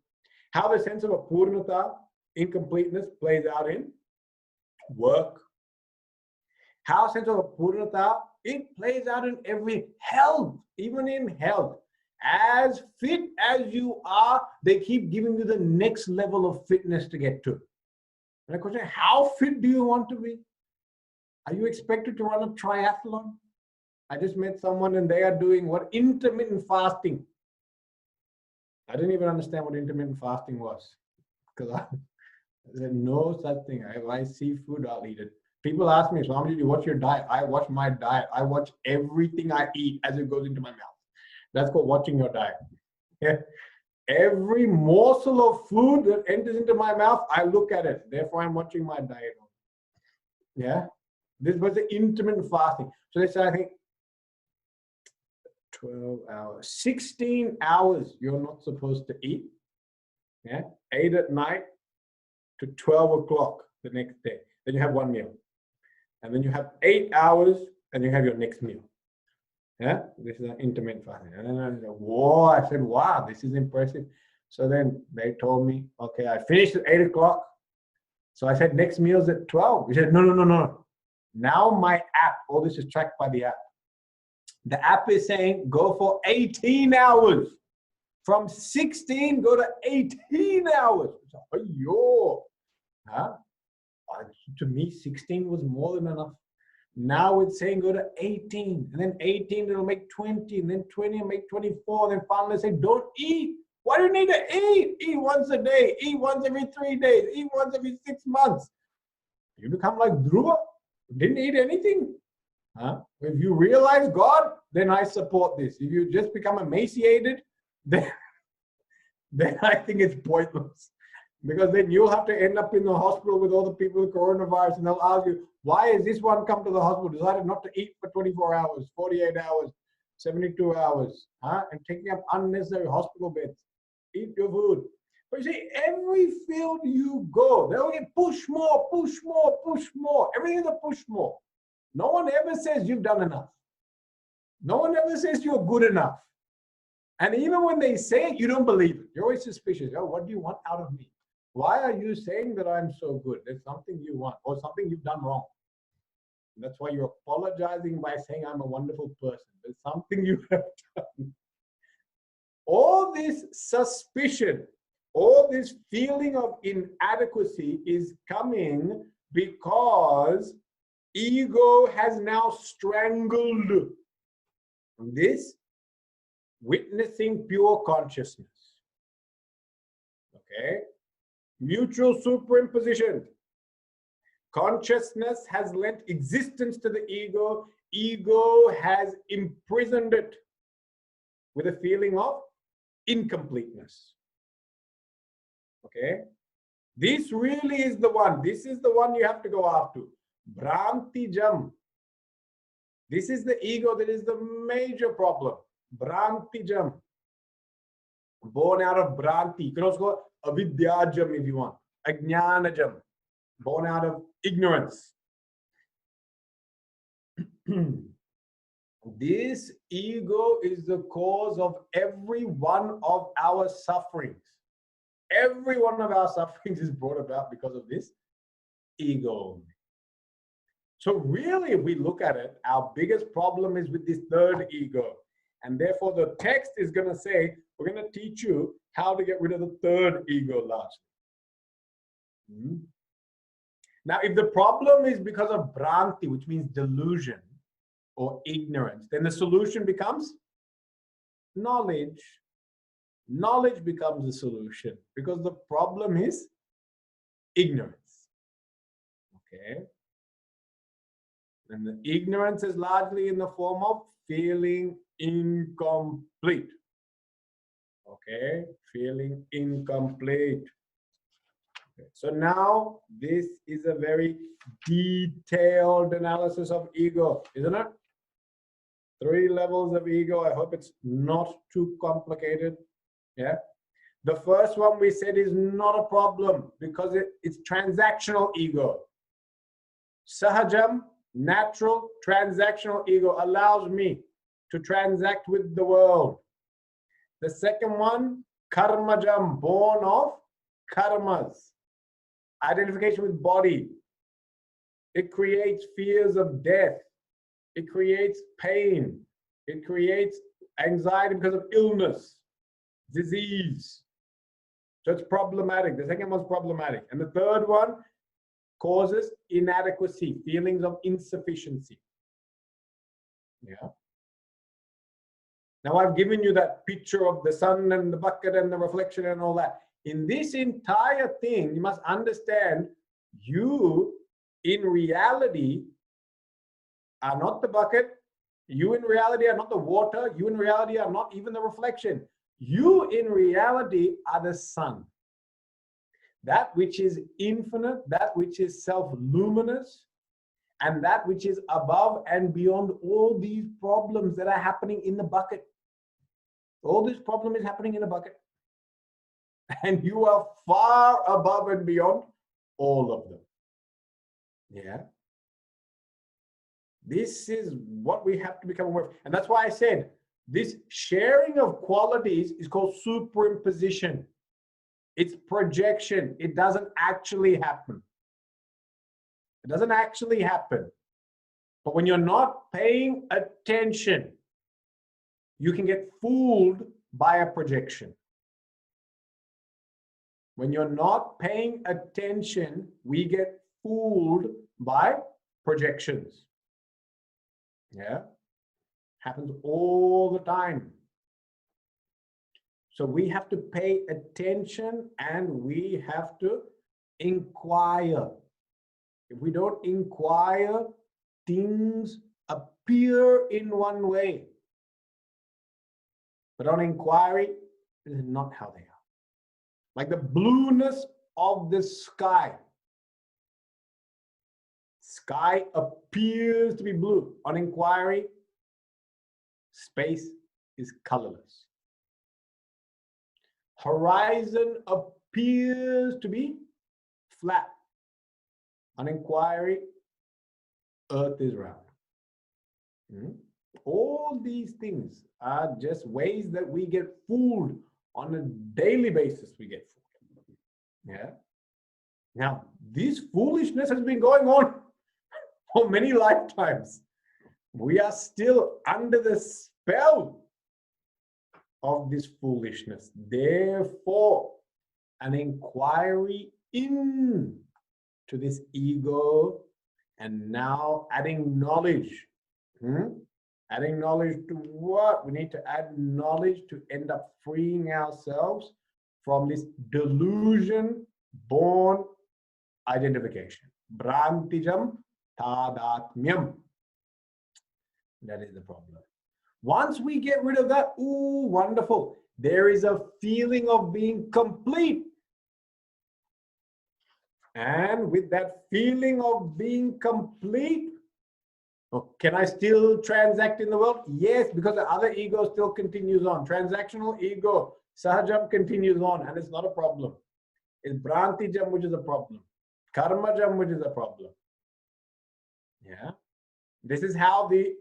How the sense of apurnata incompleteness plays out in work. How sense of Purnata, it plays out in every health, even in health. As fit as you are, they keep giving you the next level of fitness to get to. And the question, how fit do you want to be? Are you expected to run a triathlon? I just met someone and they are doing what? Intermittent fasting. I didn't even understand what intermittent fasting was, because I said no such thing. If I see food, I'll eat it. People ask me, Swami, do you watch your diet? I watch my diet. I watch everything I eat as it goes into my mouth. That's called watching your diet. Yeah. Every morsel of food that enters into my mouth, I look at it. Therefore, I'm watching my diet. Yeah. This was the intermittent fasting. So they say, I think 12 hours, 16 hours you're not supposed to eat. Yeah. 8 at night to 12 o'clock the next day. Then you have one meal. And then you have 8 hours and you have your next meal. Yeah, this is an intermittent fasting. And then I said, whoa, I said, wow, this is impressive. So then they told me, okay, I finished at 8 o'clock. So I said, next meal's at 12. He said, no. Now my app, all this is tracked by the app. The app is saying, go for 18 hours. From 16, go to 18 hours. So, yo. Huh? To me, 16 was more than enough. Now it's saying go to 18, and then 18 it'll make 20, and then 20 will make 24, and then finally say don't eat. Why do you need to eat? Eat once a day, eat once every 3 days, eat once every 6 months. You become like Dhruva, didn't eat anything. Huh? If you realize God, then I support this. If you just become emaciated, then I think it's pointless. Because then you'll have to end up in the hospital with all the people with coronavirus, and they'll ask you, why is this one come to the hospital, decided not to eat for 24 hours, 48 hours, 72 hours, huh? And taking up unnecessary hospital beds. Eat your food. But you see, every field you go, they'll get push more, push more, push more. Everything is a push more. No one ever says you've done enough. No one ever says you're good enough. And even when they say it, you don't believe it. You're always suspicious. Oh, what do you want out of me? Why are you saying that I'm so good? There's something you want or something you've done wrong. And that's why you're apologizing by saying I'm a wonderful person. There's something you have done. All this suspicion, all this feeling of inadequacy is coming because ego has now strangled this witnessing pure consciousness. Okay? Mutual superimposition. Consciousness has lent existence to the ego. Ego has imprisoned it with a feeling of incompleteness. Okay? This really is the one. This is the one you have to go after. Brantijam. This is the ego that is the major problem. Brantijam. Born out of Branti. You can also go Avidyajam if you want. Ajnanajam. Born out of ignorance. This ego is the cause of every one of our sufferings. Every one of our sufferings is brought about because of this ego. So really, if we look at it, our biggest problem is with this third ego. And therefore, the text is going to say, we're going to teach you how to get rid of the third ego largely. Now, if the problem is because of Bhranti, which means delusion or ignorance, then the solution becomes knowledge. Knowledge becomes the solution because the problem is ignorance. Okay? And the ignorance is largely in the form of feeling incomplete. Okay? Feeling incomplete. Okay. So now this is a very detailed analysis of ego, isn't it? 3 levels of ego. I hope it's not too complicated. Yeah. The first one we said is not a problem because it's transactional ego. Sahajam, natural, transactional ego allows me to transact with the world. The second one, karmajam, born of karmas. identification with body. It creates fears of death. It creates pain. It creates anxiety because of illness, disease. So it's problematic. The second one's problematic. And the third one causes inadequacy, feelings of insufficiency. Yeah. Now I've given you that picture of the sun and the bucket and the reflection and all that. In this entire thing, you must understand you in reality are not the bucket. You in reality are not the water. You in reality are not even the reflection. You in reality are the sun. That which is infinite, that which is self-luminous, and that which is above and beyond all these problems that are happening in the bucket. All this problem is happening in the bucket. And you are far above and beyond all of them. Yeah. This is what we have to become aware of. And that's why I said this sharing of qualities is called superimposition. It's projection. It doesn't actually happen. It doesn't actually happen. But when you're not paying attention, you can get fooled by a projection. When you're not paying attention, we get fooled by projections. Yeah, happens all the time. So we have to pay attention and we have to inquire. If we don't inquire, things appear in one way. But on inquiry, this is not how they are. Like the blueness of the sky. Sky appears to be blue. On inquiry, space is colorless. Horizon appears to be flat. On inquiry, Earth is round. All these things are just ways that we get fooled on a daily basis. We get fooled. Yeah. Now, this foolishness has been going on for many lifetimes. We are still under the spell of this foolishness. Therefore, an inquiry into this ego and now adding knowledge. Adding knowledge to what? We need to add knowledge to end up freeing ourselves from this delusion-born identification. Brantijam tadatmyam. That is the problem. Once we get rid of that, ooh, wonderful. There is a feeling of being complete. And with that feeling of being complete, can I still transact in the world? Yes, because the other ego still continues on. Transactional ego, sahajam continues on, and it's not a problem. It's brantijam, which is a problem. Karmajam, which is a problem. Yeah. This is how the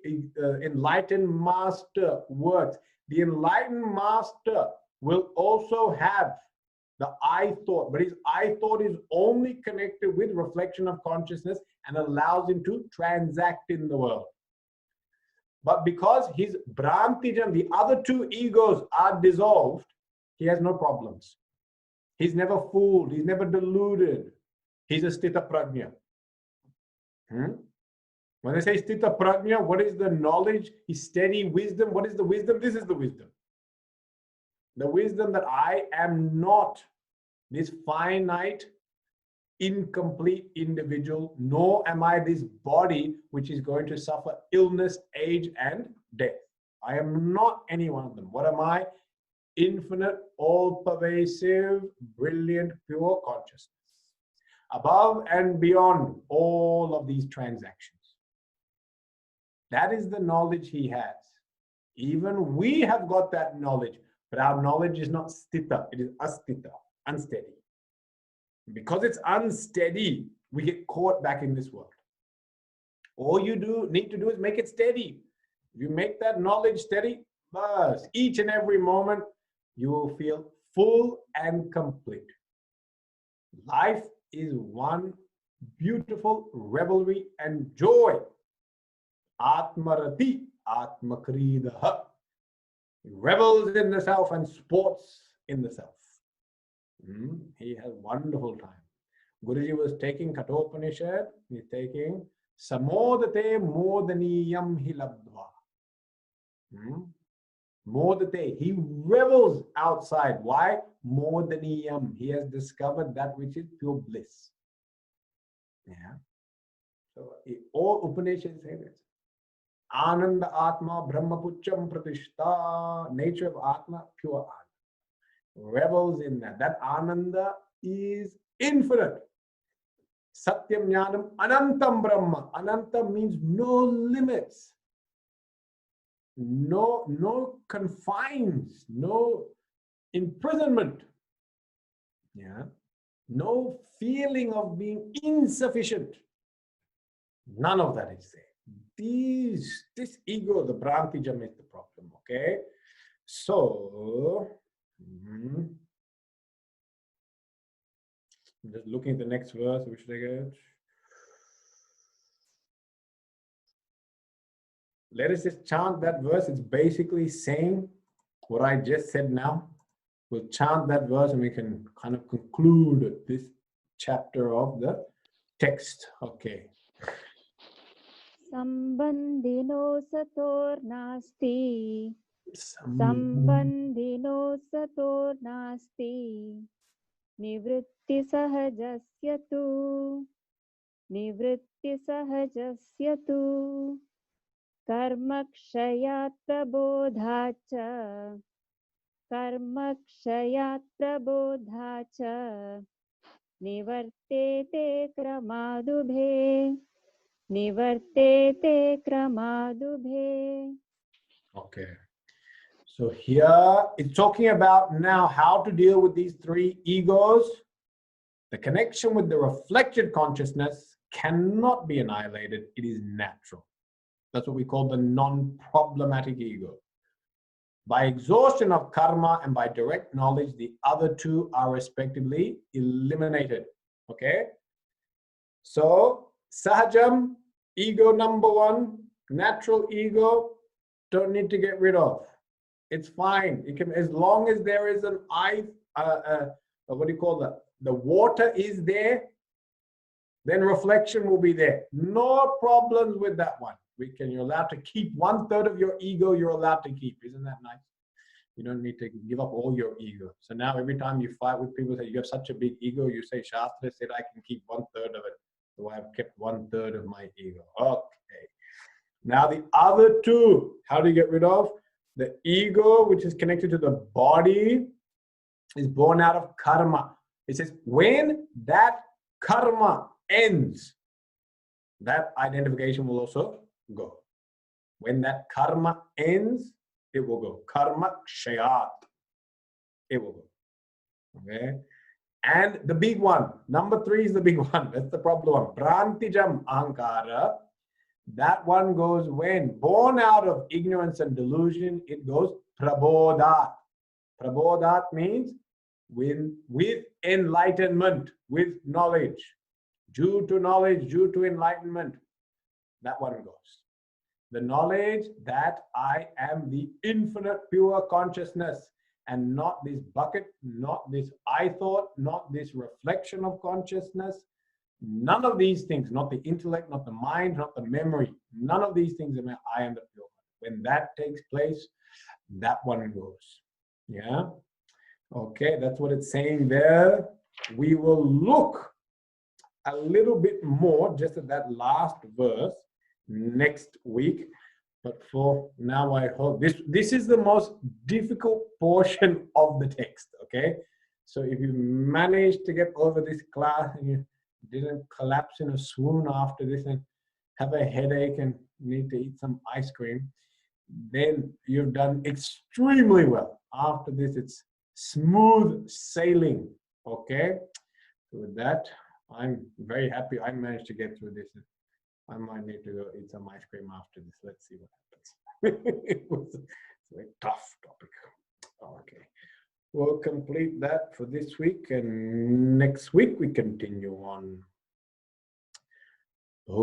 enlightened master works. The enlightened master will also have the I thought, but his I thought is only connected with reflection of consciousness and allows him to transact in the world. But because his Brantijam, the other two egos are dissolved, he has no problems. He's never fooled, he's never deluded. He's a Sthita Prajna. When they say Sthita Prajna, what is the knowledge? Is steady wisdom. What is the wisdom? This is the wisdom. The wisdom that I am not this finite, incomplete individual, nor am I this body which is going to suffer illness, age, and death. I am not any one of them. What am I? Infinite, all-pervasive, brilliant, pure consciousness. Above and beyond all of these transactions. That is the knowledge he has. Even we have got that knowledge, but our knowledge is not sthita, it is asthita, unsteady. Because it's unsteady, we get caught back in this world. All you need to do is make it steady. If you make that knowledge steady, buzz, each and every moment, you will feel full and complete. Life is one beautiful revelry and joy. Atmarati, Atmakridaha. He revels in the self and sports in the self. He has wonderful time. Guruji was taking Kathopanishad, he's taking Samodate Modaniyam Hilabdva. Modate, he revels outside. Why? Modaniyam. He has discovered that which is pure bliss. Yeah. So all Upanishads say this. Ananda Atma Brahmapucham Pratishta. Nature of Atma, pure Ananda. Revels in that. That Ananda is infinite. Satyam Jnanam Anantam Brahma. Ananta means no limits. No confines, no imprisonment. Yeah. No feeling of being insufficient. None of that is there. This ego, the Brantijam, is the problem. Okay. So just looking at the next verse, which should I get? Let us just chant that verse. It's basically saying what I just said now. We'll chant that verse and we can kind of conclude this chapter of the text. Okay. Sambandhino sator nasti. Sambandhino sator nasti. Nivritti sahajasya tu. Nivritti sahajasya tu. Karmakshayat prabodhacha. Karmakshayat prabodhacha. Nivartete kramadubhe. Nivartete kramadubhe. Okay. So here it's talking about now how to deal with these three egos. The connection with the reflected consciousness cannot be annihilated. It is natural. That's what we call the non-problematic ego. By exhaustion of karma and by direct knowledge, the other two are respectively eliminated. Okay? So, sahajam, ego number one, natural ego, don't need to get rid of. It's fine. It can, as long as there is an what do you call that? The water is there, then reflection will be there. No problems with that one. You're allowed to keep 1/3 of your ego, you're allowed to keep. Isn't that nice? You don't need to give up all your ego. So now every time you fight with people, say you have such a big ego, you say Shastra said I can keep 1/3 of it. So I've kept 1/3 of my ego. Okay. Now the other two, how do you get rid of? The ego, which is connected to the body, is born out of karma. It says when that karma ends, that identification will also go. When that karma ends, it will go. Karma kshayat. It will go. Okay. And the big one, number 3 is the big one. That's the problem one. Prantijam ahankara. That one goes when? Born out of ignorance and delusion, it goes prabodhat. Prabodhat means with enlightenment, with knowledge. Due to knowledge, due to enlightenment. That one goes. The knowledge that I am the infinite pure consciousness and not this bucket, not this I thought, not this reflection of consciousness. None of these things, not the intellect, not the mind, not the memory, none of these things, I am the pure one. When that takes place, that one goes. Yeah? Okay, that's what it's saying there. We will look a little bit more just at that last verse next week. But for now, I hope this is the most difficult portion of the text, okay? So if you manage to get over this class and you didn't collapse in a swoon after this and have a headache and need to eat some ice cream, then you've done extremely well. After this, it's smooth sailing, okay? So with that, I'm very happy I managed to get through this. I might need to go eat some ice cream after this. Let's see what happens. It's a very tough topic. Okay. We'll complete that for this week, and next week we continue on. Om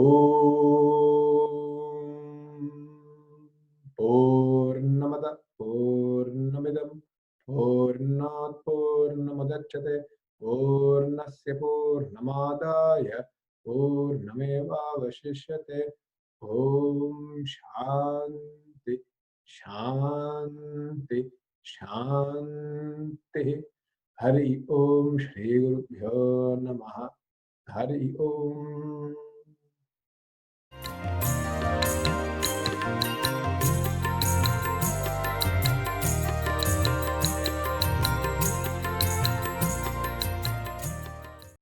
Purnamada Purnamidam Purnat Purnamadachyate Purnasya Purnamadaya Purnameva Vashishyate. Om Shanti Shanti Shanti. Hari Om Shri Gurubhyo Namaha. Hari Om.